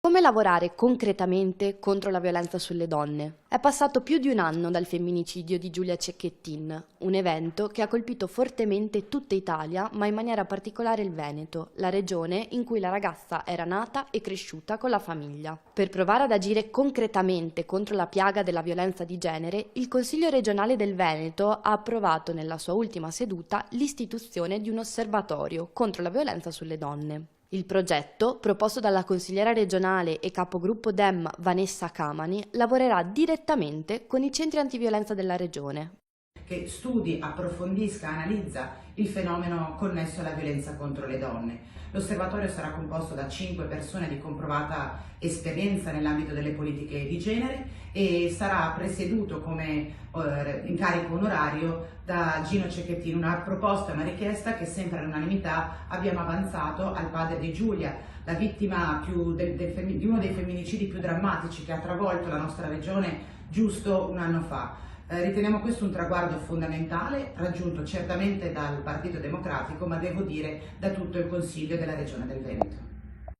Come lavorare concretamente contro la violenza sulle donne? È passato più di un anno dal femminicidio di Giulia Cecchettin, un evento che ha colpito fortemente tutta Italia, ma in maniera particolare il Veneto, la regione in cui la ragazza era nata e cresciuta con la famiglia. Per provare ad agire concretamente contro la piaga della violenza di genere, il Consiglio regionale del Veneto ha approvato nella sua ultima seduta l'istituzione di un osservatorio contro la violenza sulle donne. Il progetto, proposto dalla consigliera regionale e capogruppo Dem Vanessa Camani, lavorerà direttamente con i centri antiviolenza della regione. Che studi, approfondisca, analizza il fenomeno connesso alla violenza contro le donne. L'osservatorio sarà composto da 5 persone di comprovata esperienza nell'ambito delle politiche di genere e sarà presieduto come incarico onorario da Gino Cecchettin, una proposta, una richiesta che sempre all'unanimità abbiamo avanzato al padre di Giulia, la vittima di uno dei femminicidi più drammatici che ha travolto la nostra regione giusto un anno fa. Riteniamo questo un traguardo fondamentale, raggiunto certamente dal Partito Democratico, ma devo dire da tutto il Consiglio della Regione del Veneto.